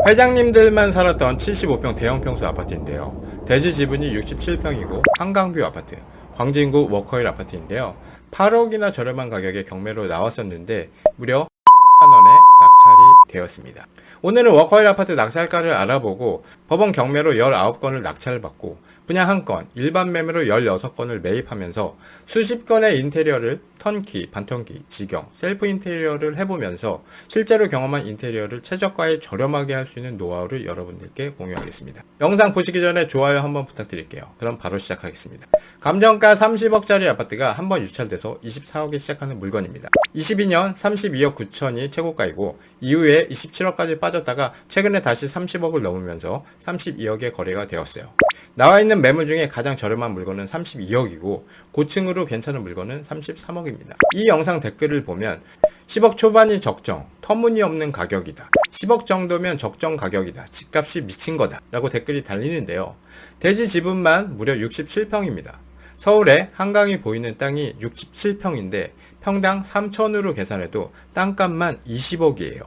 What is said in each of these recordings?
회장님들만 살았던 75평 대형 평수 아파트인데요. 대지 지분이 67평이고 한강뷰 아파트, 광진구 워커힐 아파트인데요. 8억이나 저렴한 가격에 경매로 나왔었는데 무려 1원에 낙찰이 되었습니다. 오늘은 워커힐 아파트 낙찰가를 알아보고 법원 경매로 19건을 낙찰받고 분양 1건, 일반 매매로 16건을 매입하면서 수십 건의 인테리어를 턴키, 반턴키, 직영, 셀프 인테리어를 해보면서 실제로 경험한 인테리어를 최저가에 저렴하게 할 수 있는 노하우를 여러분들께 공유하겠습니다. 영상 보시기 전에 좋아요 한번 부탁드릴게요. 그럼 바로 시작하겠습니다. 감정가 30억짜리 아파트가 한번 유찰돼서 24억에 시작하는 물건입니다. 22년 32억 9천이 최고가이고 이후에 27억까지 빠졌다가 최근에 다시 30억을 넘으면서 32억에 거래가 되었어요. 나와 있는 매물 중에 가장 저렴한 물건은 32억이고 고층으로 괜찮은 물건은 33억입니다. 이 영상 댓글을 보면 10억 초반이 적정, 터무니없는 가격이다. 10억 정도면 적정 가격이다. 집값이 미친 거다. 라고 댓글이 달리는데요. 대지 지분만 무려 67평입니다. 서울에 한강이 보이는 땅이 67평인데 평당 3천으로 계산해도 땅값만 20억이에요.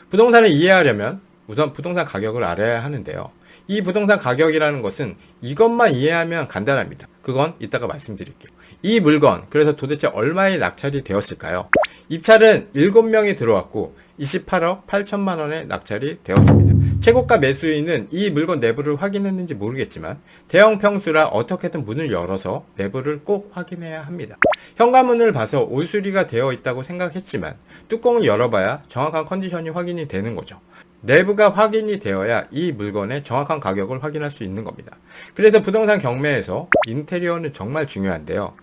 부동산을 이해하려면 우선 부동산 가격을 알아야 하는데요. 이 부동산 가격이라는 것은 이것만 이해하면 간단합니다. 그건 이따가 말씀드릴게요. 이 물건 그래서 도대체 얼마에 낙찰이 되었을까요? 입찰은 7명이 들어왔고 28억 8천만 원에 낙찰이 되었습니다. 최고가 매수인은 이 물건 내부를 확인했는지 모르겠지만 대형 평수라 어떻게든 문을 열어서 내부를 꼭 확인해야 합니다. 현관문을 봐서 올수리가 되어 있다고 생각했지만 뚜껑을 열어봐야 정확한 컨디션이 확인이 되는 거죠. 내부가 확인이 되어야 이 물건의 정확한 가격을 확인할 수 있는 겁니다. 그래서 부동산 경매에서 인테리어는 정말 중요한데요.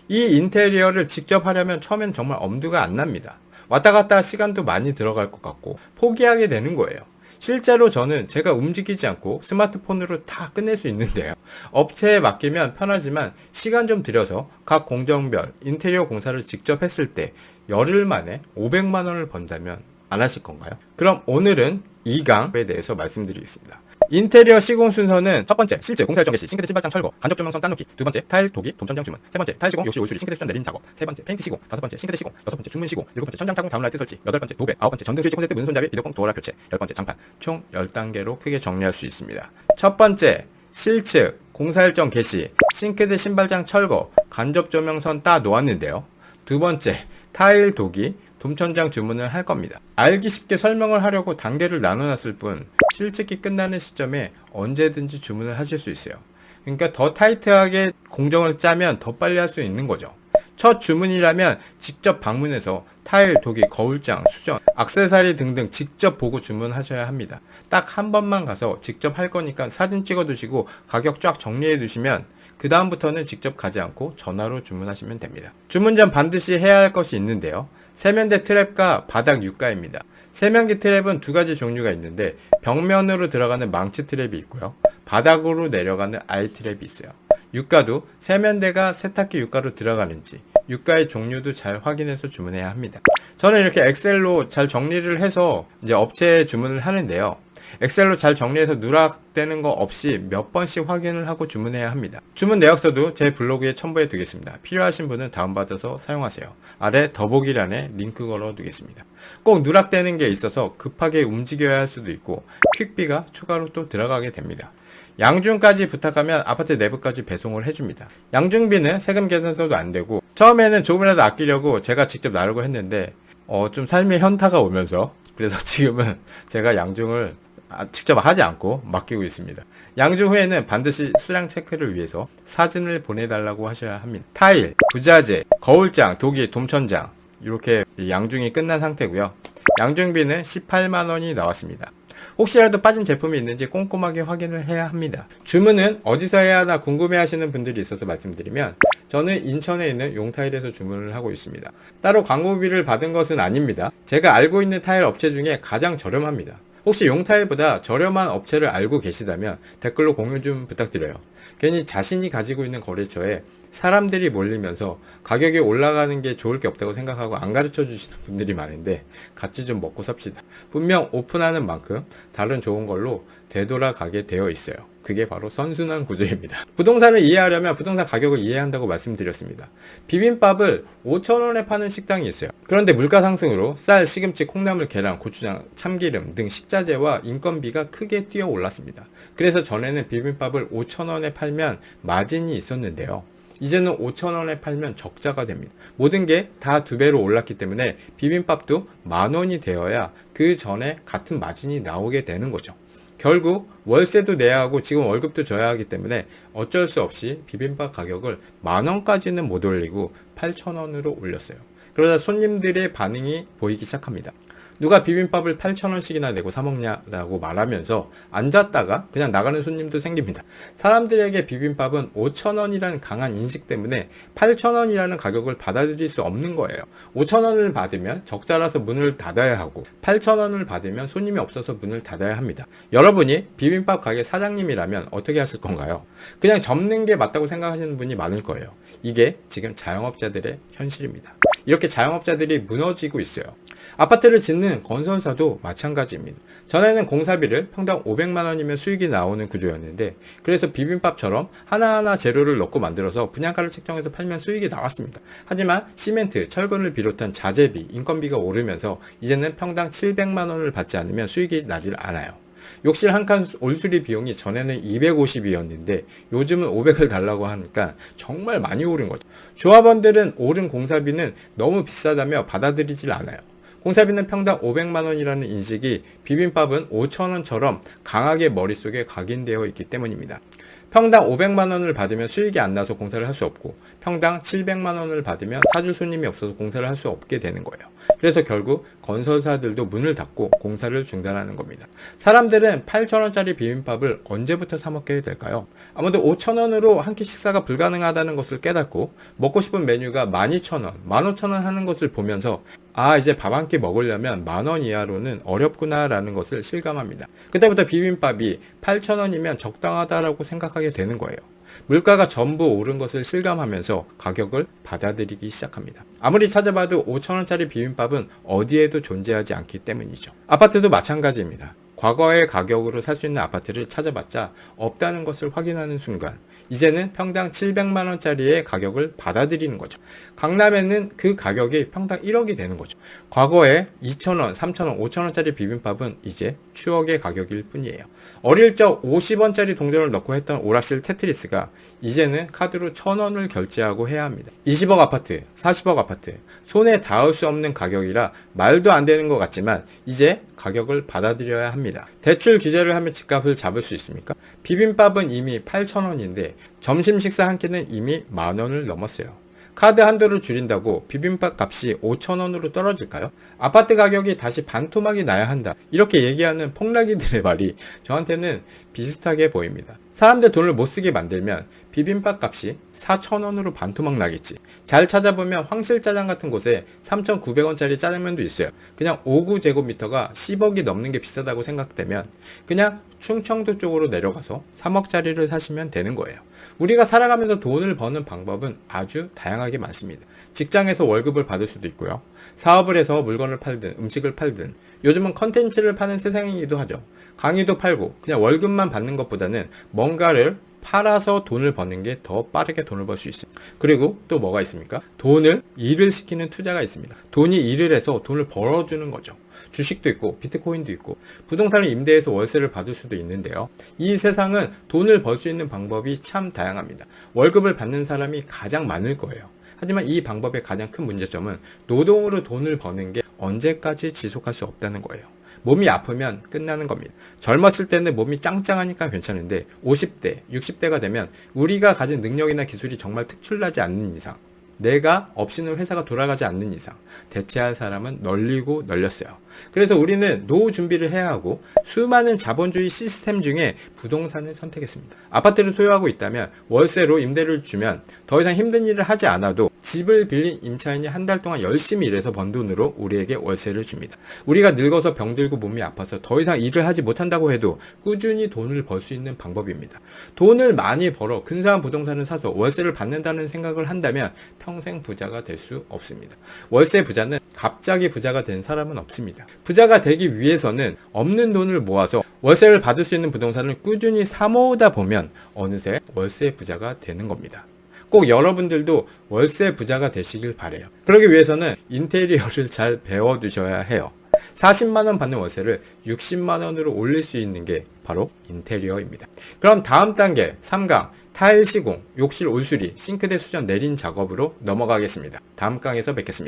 이 인테리어를 직접 하려면 처음엔 정말 엄두가 안 납니다. 왔다 갔다 시간도 많이 들어갈 것 같고 포기하게 되는 거예요. 실제로 저는 제가 움직이지 않고 스마트폰으로 다 끝낼 수 있는데요. 업체에 맡기면 편하지만 시간 좀 들여서 각 공정별 인테리어 공사를 직접 했을 때 열흘 만에 500만 원을 번다면 안 하실 건가요? 그럼 오늘은 이 강에 대해서 말씀드리겠습니다. 인테리어 시공 순서는 첫 번째, 실제 공사 일정 개시, 싱크대 신발장 철거, 간접 조명선 딴놓기. 두 번째, 타일 도기, 돔천장 주문. 세 번째, 타일 시공, 욕실 올수리, 싱크대 수전 내린 작업. 세 번째, 페인트 시공. 다섯 번째, 싱크대 시공. 여섯 번째, 중문 시공. 일곱 번째, 천장 타공 다운라이트 설치. 여덟 번째, 도배. 아홉 번째, 전등 스위치 콘센트 문손 잡이 비도봉 도어락 교체. 열 번째, 장판. 총 10단계로 크게 정리할 수 있습니다. 첫 번째, 실측, 공사 일정 개시, 싱크대 신발장 철거, 간접 조명선 따 놓았는데요. 두 번째, 타일 도기, 돔천장 주문을 할 겁니다. 알기 쉽게 설명을 하려고 단계를 나눠놨을 뿐 실측이 끝나는 시점에 언제든지 주문을 하실 수 있어요. 그러니까 더 타이트하게 공정을 짜면 더 빨리 할 수 있는 거죠. 첫 주문이라면 직접 방문해서 타일, 도기, 거울장, 수전, 액세서리 등등 직접 보고 주문하셔야 합니다. 딱 한 번만 가서 직접 할 거니까 사진 찍어 두시고 가격 쫙 정리해 두시면 그 다음부터는 직접 가지 않고 전화로 주문하시면 됩니다. 주문 전 반드시 해야 할 것이 있는데요. 세면대 트랩과 바닥 유가입니다. 세면기 트랩은 두 가지 종류가 있는데 벽면으로 들어가는 망치 트랩이 있고요. 바닥으로 내려가는 아이 트랩이 있어요. 유가도 세면대가 세탁기 유가로 들어가는지 유가의 종류도 잘 확인해서 주문해야 합니다. 저는 이렇게 엑셀로 잘 정리를 해서 이제 업체에 주문을 하는데요. 엑셀로 잘 정리해서 누락되는 거 없이 몇 번씩 확인을 하고 주문해야 합니다. 주문 내역서도 제 블로그에 첨부해 두겠습니다. 필요하신 분은 다운받아서 사용하세요. 아래 더보기란에 링크 걸어 두겠습니다. 꼭 누락되는 게 있어서 급하게 움직여야 할 수도 있고 퀵비가 추가로 또 들어가게 됩니다. 양중까지 부탁하면 아파트 내부까지 배송을 해줍니다. 양중비는 세금 계산서도 안 되고 처음에는 조금이라도 아끼려고 제가 직접 나르고 했는데 좀 삶의 현타가 오면서 그래서 지금은 제가 양중을 직접 하지 않고 맡기고 있습니다. 양중 후에는 반드시 수량 체크를 위해서 사진을 보내달라고 하셔야 합니다. 타일, 부자재, 거울장, 도기, 돔천장 이렇게 양중이 끝난 상태고요. 양중비는 18만원이 나왔습니다. 혹시라도 빠진 제품이 있는지 꼼꼼하게 확인을 해야 합니다. 주문은 어디서 해야 하나 궁금해 하시는 분들이 있어서 말씀드리면 저는 인천에 있는 용타일에서 주문을 하고 있습니다. 따로 광고비를 받은 것은 아닙니다. 제가 알고 있는 타일 업체 중에 가장 저렴합니다. 혹시 용타일보다 저렴한 업체를 알고 계시다면 댓글로 공유 좀 부탁드려요. 괜히 자신이 가지고 있는 거래처에 사람들이 몰리면서 가격이 올라가는 게 좋을 게 없다고 생각하고 안 가르쳐 주시는 분들이 많은데 같이 좀 먹고 삽시다. 분명 오픈하는 만큼 다른 좋은 걸로 되돌아가게 되어 있어요. 그게 바로 선순환 구조입니다. 부동산을 이해하려면 부동산 가격을 이해한다고 말씀드렸습니다. 비빔밥을 5,000원에 파는 식당이 있어요. 그런데 물가 상승으로 쌀, 시금치, 콩나물, 계란, 고추장, 참기름 등 식자재와 인건비가 크게 뛰어 올랐습니다. 그래서 전에는 비빔밥을 5,000원에 팔면 마진이 있었는데요. 이제는 5,000원에 팔면 적자가 됩니다. 모든 게 다 2배로 올랐기 때문에 비빔밥도 10,000원이 되어야 그 전에 같은 마진이 나오게 되는 거죠. 결국 월세도 내야 하고 지금 월급도 줘야 하기 때문에 어쩔 수 없이 비빔밥 가격을 10,000원까지는 못 올리고 8,000원으로 올렸어요. 그러다 손님들의 반응이 보이기 시작합니다. 누가 비빔밥을 8,000원씩이나 내고 사먹냐라고 말하면서 앉았다가 그냥 나가는 손님도 생깁니다. 사람들에게 비빔밥은 5,000원이라는 강한 인식 때문에 8,000원이라는 가격을 받아들일 수 없는 거예요. 5,000원을 받으면 적자라서 문을 닫아야 하고 8,000원을 받으면 손님이 없어서 문을 닫아야 합니다. 여러분이 비빔밥 가게 사장님이라면 어떻게 하실 건가요? 그냥 접는 게 맞다고 생각하시는 분이 많을 거예요. 이게 지금 자영업자들의 현실입니다. 이렇게 자영업자들이 무너지고 있어요. 아파트를 짓는 건설사도 마찬가지입니다. 전에는 공사비를 평당 500만원이면 수익이 나오는 구조였는데 그래서 비빔밥처럼 하나하나 재료를 넣고 만들어서 분양가를 책정해서 팔면 수익이 나왔습니다. 하지만 시멘트, 철근을 비롯한 자재비, 인건비가 오르면서 이제는 평당 700만원을 받지 않으면 수익이 나질 않아요. 욕실 한 칸 올수리 비용이 전에는 250이었는데 요즘은 500을 달라고 하니까 정말 많이 오른 거죠. 조합원들은 오른 공사비는 너무 비싸다며 받아들이질 않아요. 공사비는 평당 500만원이라는 인식이 비빔밥은 5,000원처럼 강하게 머릿속에 각인되어 있기 때문입니다. 평당 500만원을 받으면 수익이 안 나서 공사를 할 수 없고 평당 700만원을 받으면 사줄 손님이 없어서 공사를 할 수 없게 되는 거예요. 그래서 결국 건설사들도 문을 닫고 공사를 중단하는 겁니다. 사람들은 8,000원짜리 비빔밥을 언제부터 사 먹게 될까요? 아무도 5,000원으로 한 끼 식사가 불가능하다는 것을 깨닫고 먹고 싶은 메뉴가 12,000원, 15,000원 하는 것을 보면서 이제 밥 한 끼 먹으려면 10,000원 이하로는 어렵구나 라는 것을 실감합니다. 그때부터 비빔밥이 8,000원이면 적당하다라고 생각하게 되는 거예요. 물가가 전부 오른 것을 실감하면서 가격을 받아들이기 시작합니다. 아무리 찾아봐도 5,000원짜리 비빔밥은 어디에도 존재하지 않기 때문이죠. 아파트도 마찬가지입니다. 과거의 가격으로 살 수 있는 아파트를 찾아봤자 없다는 것을 확인하는 순간 이제는 평당 700만원짜리의 가격을 받아들이는 거죠. 강남에는 그 가격이 평당 1억이 되는 거죠. 과거에 2,000원, 3,000원, 5,000원짜리 비빔밥은 이제 추억의 가격일 뿐이에요. 어릴 적 50원짜리 동전을 넣고 했던 오락실 테트리스가 이제는 카드로 1,000원을 결제하고 해야 합니다. 20억 아파트, 40억 아파트, 손에 닿을 수 없는 가격이라 말도 안 되는 것 같지만 이제 가격을 받아들여야 합니다. 대출 규제를 하면 집값을 잡을 수 있습니까? 비빔밥은 이미 8,000원인데 점심 식사 한 끼는 이미 10,000원을 넘었어요. 카드 한도를 줄인다고 비빔밥 값이 5,000원으로 떨어질까요? 아파트 가격이 다시 반토막이 나야 한다. 이렇게 얘기하는 폭락이들의 말이 저한테는 비슷하게 보입니다. 사람들 돈을 못 쓰게 만들면 비빔밥 값이 4,000원으로 반토막 나겠지. 잘 찾아보면 황실짜장 같은 곳에 3,900원짜리 짜장면도 있어요. 그냥 5구제곱미터가 10억이 넘는 게 비싸다고 생각되면 그냥 충청도 쪽으로 내려가서 3억짜리를 사시면 되는 거예요. 우리가 살아가면서 돈을 버는 방법은 아주 다양하게 많습니다. 직장에서 월급을 받을 수도 있고요. 사업을 해서 물건을 팔든 음식을 팔든 요즘은 컨텐츠를 파는 세상이기도 하죠. 강의도 팔고 그냥 월급만 받는 것보다는 뭔가를 팔아서 돈을 버는 게 더 빠르게 돈을 벌 수 있습니다. 그리고 또 뭐가 있습니까? 돈을 일을 시키는 투자가 있습니다. 돈이 일을 해서 돈을 벌어주는 거죠. 주식도 있고 비트코인도 있고 부동산을 임대해서 월세를 받을 수도 있는데요. 이 세상은 돈을 벌 수 있는 방법이 참 다양합니다. 월급을 받는 사람이 가장 많을 거예요. 하지만 이 방법의 가장 큰 문제점은 노동으로 돈을 버는 게 언제까지 지속할 수 없다는 거예요. 몸이 아프면 끝나는 겁니다. 젊었을 때는 몸이 짱짱하니까 괜찮은데 50대, 60대가 되면 우리가 가진 능력이나 기술이 정말 특출나지 않는 이상 내가 없이는 회사가 돌아가지 않는 이상 대체할 사람은 널리고 널렸어요. 그래서 우리는 노후 준비를 해야 하고 수많은 자본주의 시스템 중에 부동산을 선택했습니다. 아파트를 소유하고 있다면 월세로 임대를 주면 더 이상 힘든 일을 하지 않아도 집을 빌린 임차인이 한 달 동안 열심히 일해서 번 돈으로 우리에게 월세를 줍니다. 우리가 늙어서 병들고 몸이 아파서 더 이상 일을 하지 못한다고 해도 꾸준히 돈을 벌 수 있는 방법입니다. 돈을 많이 벌어 근사한 부동산을 사서 월세를 받는다는 생각을 한다면 평생 부자가 될 수 없습니다. 월세 부자는 갑자기 부자가 된 사람은 없습니다. 부자가 되기 위해서는 없는 돈을 모아서 월세를 받을 수 있는 부동산을 꾸준히 사모으다 보면 어느새 월세 부자가 되는 겁니다. 꼭 여러분들도 월세 부자가 되시길 바래요. 그러기 위해서는 인테리어를 잘 배워두셔야 해요. 40만원 받는 월세를 60만원으로 올릴 수 있는 게 바로 인테리어입니다. 그럼 다음 단계 3강 타일 시공, 욕실 올수리, 싱크대 수전 내린 작업으로 넘어가겠습니다. 다음 강에서 뵙겠습니다.